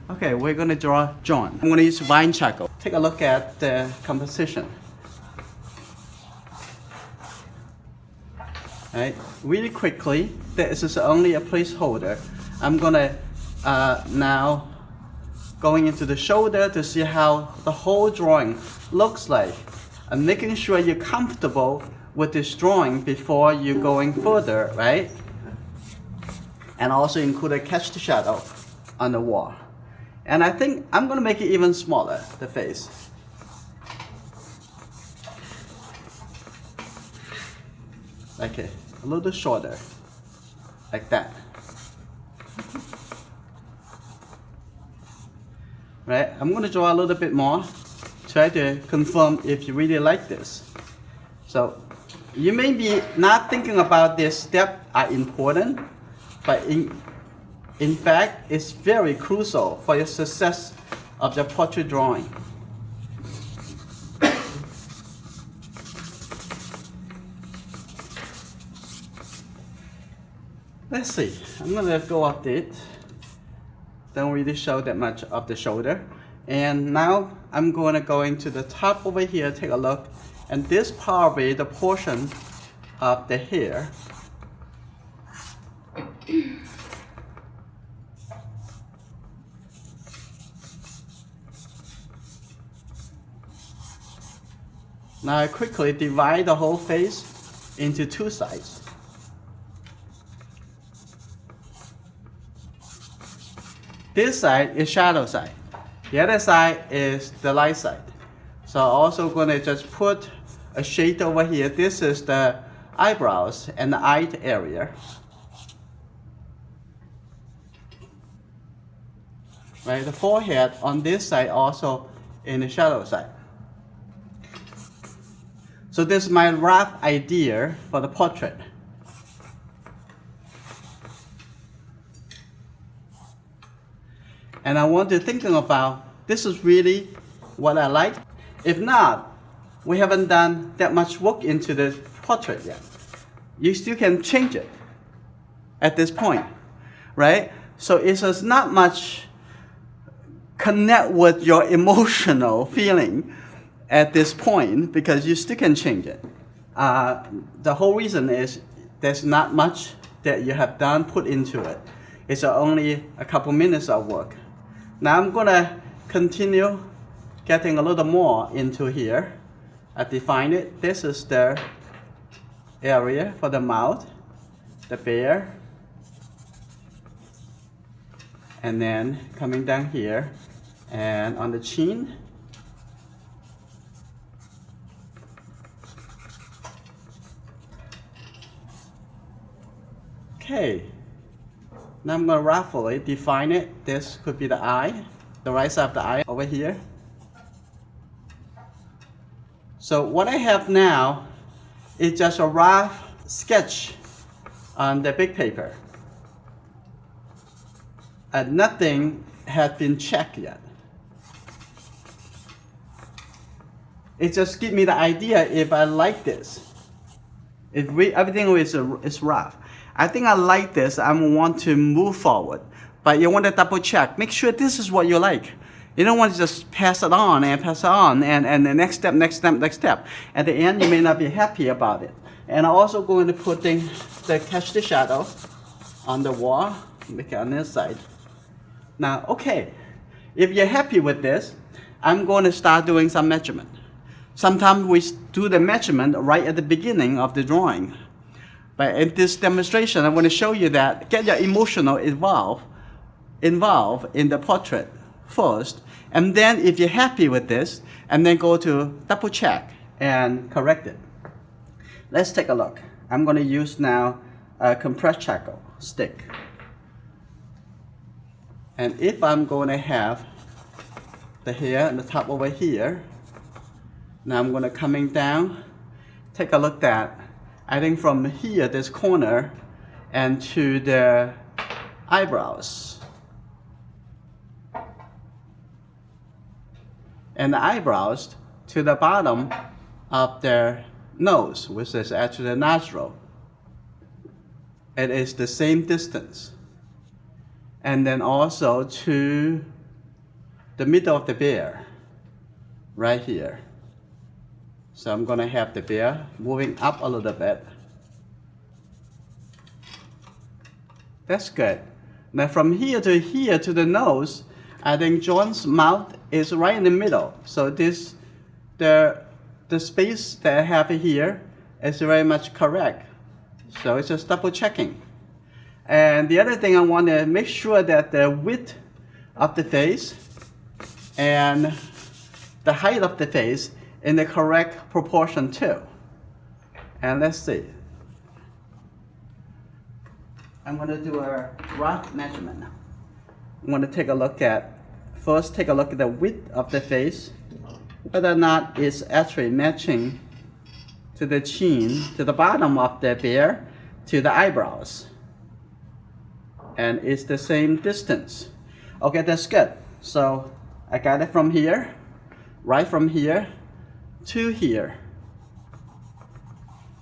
Okay, we're gonna draw John. I'm gonna use vine charcoal. Take a look at the composition. Right, really quickly, this is only a placeholder. I'm gonna now going into the shoulder to see how the whole drawing looks like. And making sure you're comfortable with this drawing before you're going further, right? And also include a catch the shadow on the wall. And I think I'm gonna make it even smaller, the face. Okay, a little shorter, like that. Right, I'm gonna draw a little bit more, try to confirm if you really like this. So, you may be not thinking about this step are important, but in fact, it's very crucial for your success of the portrait drawing. Let's see, I'm gonna go up it. Don't really show that much of the shoulder. And now I'm gonna go into the top over here, take a look. And this probably the portion of the hair. Now I quickly divide the whole face into two sides. This side is shadow side. The other side is the light side. So I'm also going to just put a shade over here. This is the eyebrows and the eye area. Right, the forehead on this side also in the shadow side. So this is my rough idea for the portrait. And I want to thinking about, this is really what I like. If not, we haven't done that much work into the portrait yet. You still can change it at this point, right? So it's just not much connect with your emotional feeling at this point because you still can change it. The whole reason is there's not much that you have done put into it. It's only a couple minutes of work. Now I'm gonna continue getting a little more into here. I define it. This is the area for the mouth, the bear, and then coming down here and on the chin. Okay. Now I'm going to ruffle it, define it. This could be the eye, the right side of the eye over here. So what I have now is just a rough sketch on the big paper. And nothing has been checked yet. It just gives me the idea if I like this. If everything is rough. I think I like this, I want to move forward. But you want to double check, make sure this is what you like. You don't want to just pass it on and pass it on and the next step, next step, next step. At the end, you may not be happy about it. And I'm also going to put the catch the shadow on the wall, make it on this side. Now, okay, if you're happy with this, I'm going to start doing some measurement. Sometimes we do the measurement right at the beginning of the drawing. But in this demonstration, I want to show you that get your emotional involved in the portrait first, and then if you're happy with this, and then go to double check and correct it. Let's take a look. I'm going to use now a compressed charcoal stick. And if I'm going to have the hair and the top over here, now I'm going to coming down, take a look at that. I think from here, this corner, and to the eyebrows. And the eyebrows to the bottom of their nose, which is actually the nostril. It is the same distance. And then also to the middle of the bear, right here. So I'm gonna have the bear moving up a little bit. That's good. Now from here to the nose, I think John's mouth is right in the middle. So this, the space that I have here is very much correct. So it's just double checking. And the other thing I want to make sure that the width of the face and the height of the face in the correct proportion too. And let's see. I'm going to do a rough measurement now. I'm going to take a look at, first take a look at the width of the face, whether or not it's actually matching to the chin, to the bottom of the bear, to the eyebrows. And it's the same distance. Okay, that's good. So I got it from here, right from here to here.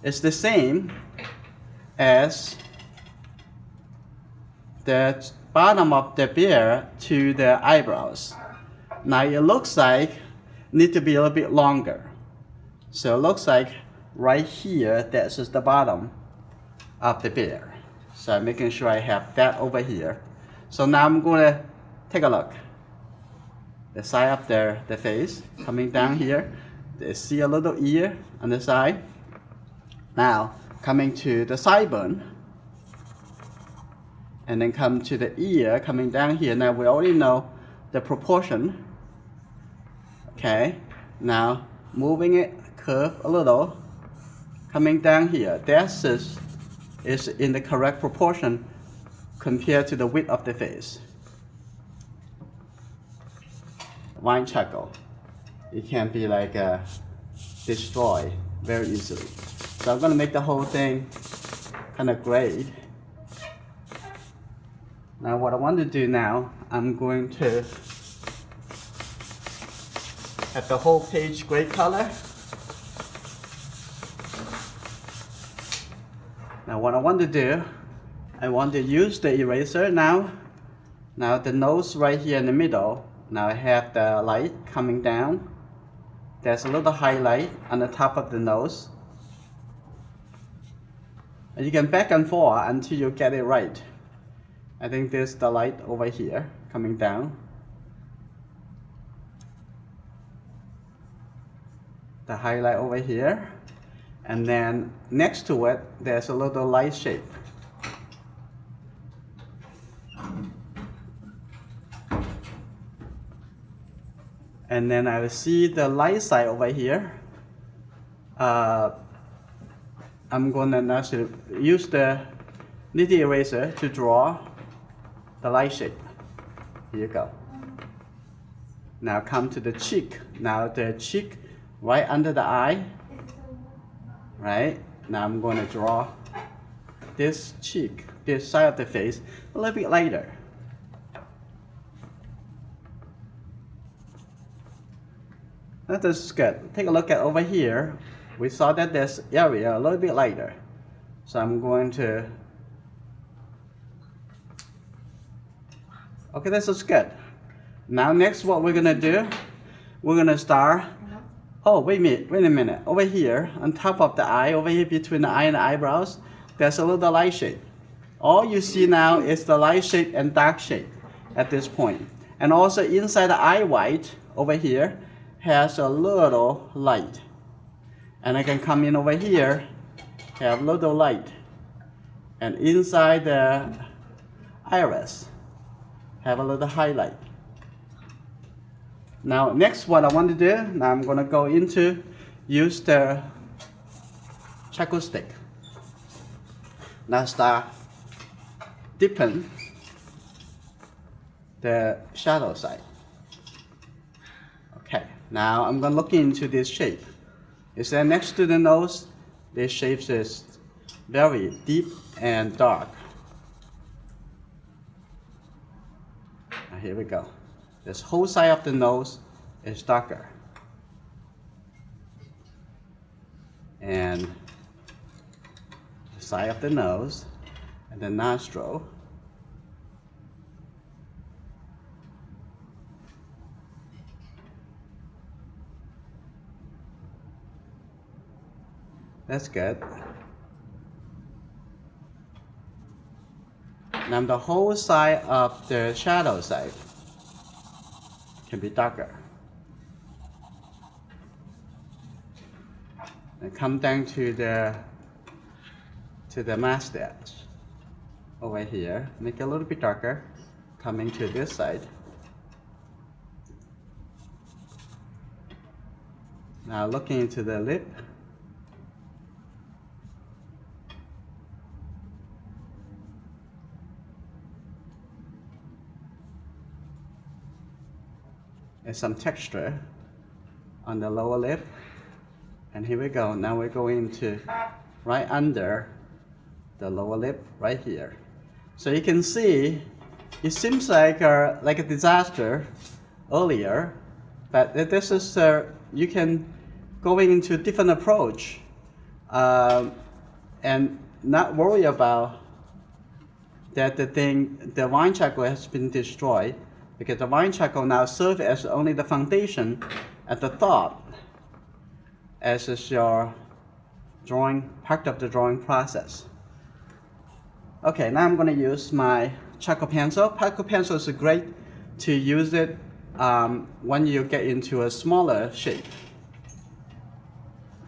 It's the same as the bottom of the bear to the eyebrows. Now it looks like need to be a little bit longer. So it looks like right here, that's just the bottom of the bear. So I'm making sure I have that over here. So now I'm going to take a look. The side of the face coming down here. See a little ear on the side. Now coming to the sideburn. And then come to the ear coming down here. Now we already know the proportion. Okay. Now moving it curve a little. Coming down here. That's is in the correct proportion compared to the width of the face. Wine charcoal, it can be like destroyed very easily. So I'm gonna make the whole thing kind of gray. Now what I want to do now, I'm going to have the whole page gray color. Now what I want to do, I want to use the eraser now. Now the nose right here in the middle. Now I have the light coming down. There's a little highlight on the top of the nose. And you can back and forth until you get it right. I think there's the light over here coming down. The highlight over here. And then next to it, there's a little light shape. And then I will see the light side over here. I'm gonna now use the nitty eraser to draw the light shape. Here you go. Now come to the cheek. Now the cheek right under the eye. Right? Now I'm going to draw this cheek, this side of the face, a little bit lighter. That is good. Take a look at over here. We saw that this area a little bit lighter. So I'm going to... Okay, this is good. Now next what we're going to do, we're going to start... Oh, wait a minute. Over here, on top of the eye, over here between the eye and the eyebrows, there's a little light shape. All you see now is the light shape and dark shape at this point. And also inside the eye white, over here, has a little light. And I can come in over here, have a little light. And inside the iris, have a little highlight. Now next what I want to do, now I'm going to go into use the charcoal stick. Now start deepen the shadow side. Okay, now I'm going to look into this shape. Is that next to the nose, this shape is very deep and dark. Now here we go. This whole side of the nose is darker. And the side of the nose and the nostril. That's good. Now the whole side of the shadow side can be darker. And come down to the mustache over here. Make it a little bit darker. Coming to this side. Now looking into the lip. There's some texture on the lower lip. And here we go. Now we're going to right under the lower lip, right here. So you can see, it seems like a disaster earlier, but this is, you can go into different approach and not worry about that the vine charcoal has been destroyed, because the vine charcoal now serves as only the foundation at the top, as is your drawing, part of the drawing process. Okay, now I'm going to use my charcoal pencil. Charcoal pencil is great to use it when you get into a smaller shape.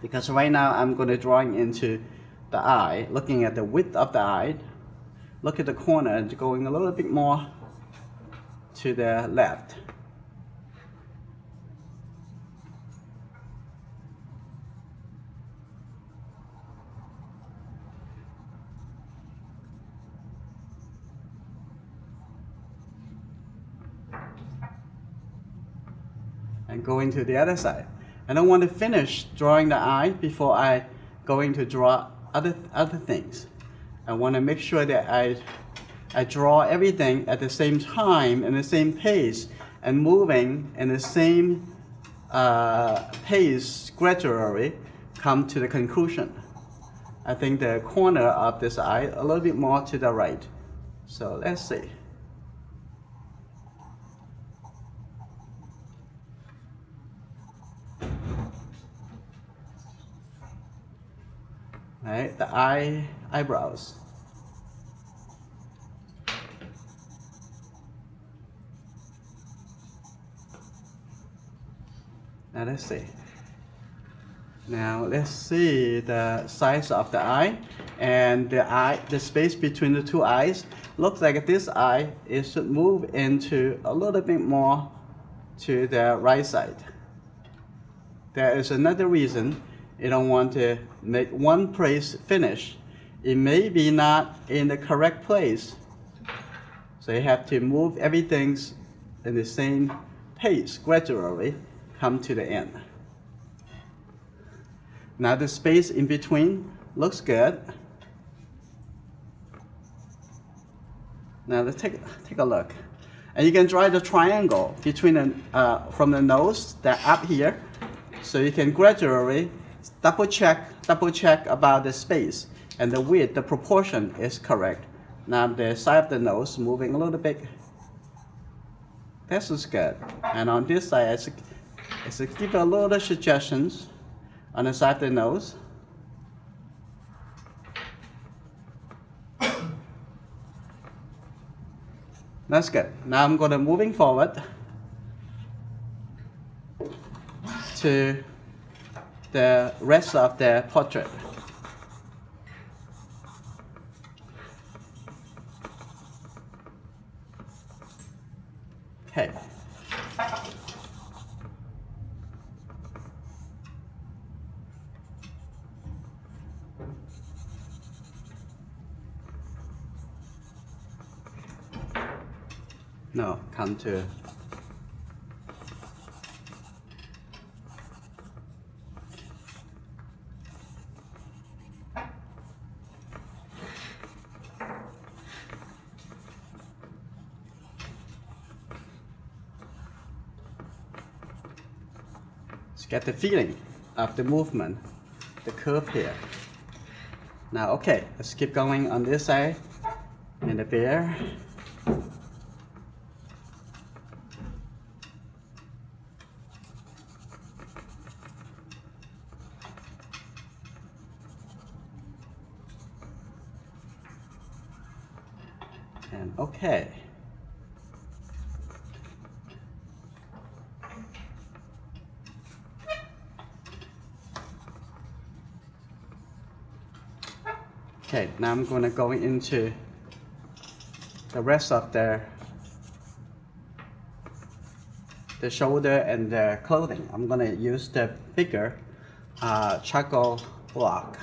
Because right now I'm going to draw into the eye, looking at the width of the eye. Look at the corner, going a little bit more to the left. And going to the other side. I don't want to finish drawing the eye before I going to draw other things. I want to make sure that I draw everything at the same time and the same pace, and moving in the same pace gradually come to the conclusion. I think the corner of this eye a little bit more to the right. So let's see. Right, the eyebrows. Now let's see. Now let's see the size of the eye, and the space between the two eyes. Looks like this eye should move into a little bit more to the right side. There is another reason you don't want to make one place finish. It may be not in the correct place. So you have to move everything in the same pace gradually, come to the end. Now the space in between looks good. Now let's take a look. And you can draw the triangle between from the nose up here. So you can gradually double check about the space and the width, the proportion is correct. Now the side of the nose moving a little bit. This is good. And on this side, it's give a little suggestions on the side of the nose. That's good. Now I'm going to moving forward to the rest of the portrait. Okay. No, come to get the feeling of the movement, the curve here. Now, okay, let's keep going on this side and the bear. And okay. Okay, now I'm going to go into the rest of the shoulder and the clothing. I'm going to use the bigger charcoal block.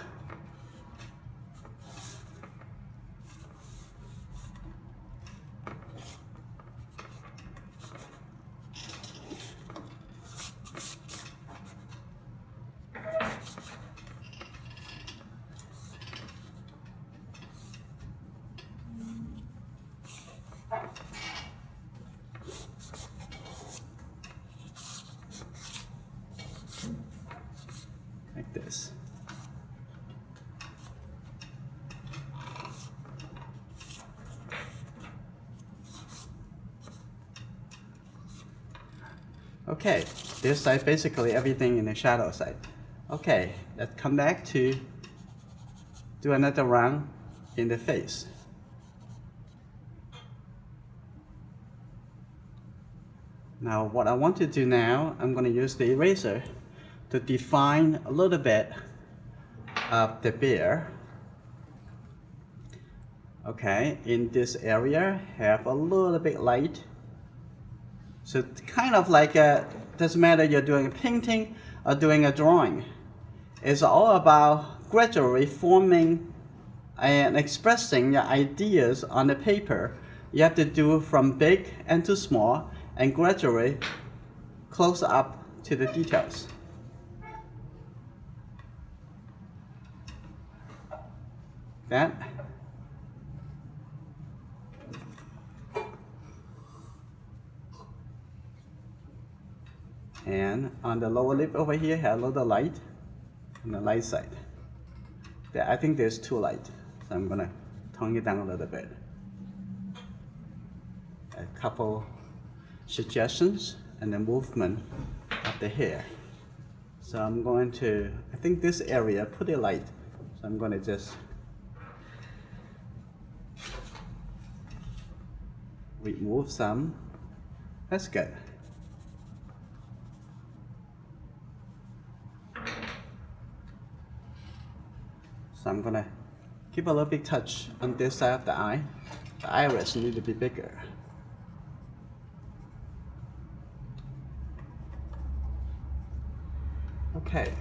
Like this. Okay, this side basically everything in the shadow side. Okay, let's come back to do another round in the face. Now what I want to do now, I'm going to use the eraser to define a little bit of the bear. Okay, in this area, have a little bit light. So it's kind of like doesn't matter you're doing a painting or doing a drawing. It's all about gradually forming and expressing your ideas on the paper. You have to do from big and to small and gradually close up to the details. That. And on the lower lip over here, have a little light on the light side. I think there's too light, so I'm gonna tone it down a little bit. A couple suggestions and the movement of the hair. So I'm going to, I think this area pretty light, so I'm gonna just remove some. That's good. So I'm gonna keep a little bit touch on this side of the eye. The iris needs to be bigger. Okay.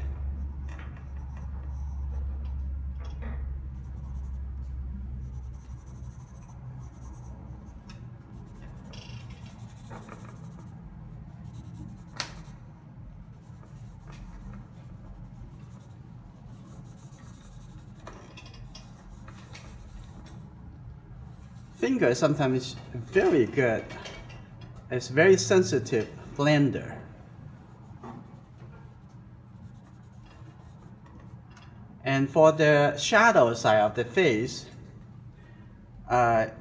Finger sometimes is very good. It's very sensitive blender. And for the shadow side of the face,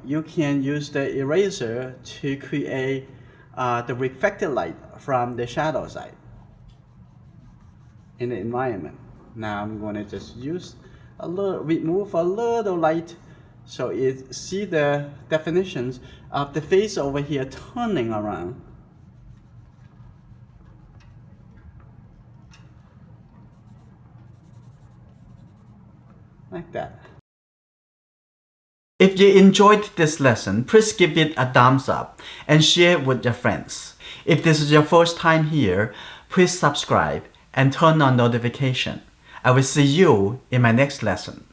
you can use the eraser to create the reflected light from the shadow side in the environment. Now I'm going to just use a little, remove a little light so you see the definitions of the face over here turning around. Like that. If you enjoyed this lesson, please give it a thumbs up and share it with your friends. If this is your first time here, please subscribe and turn on notification. I will see you in my next lesson.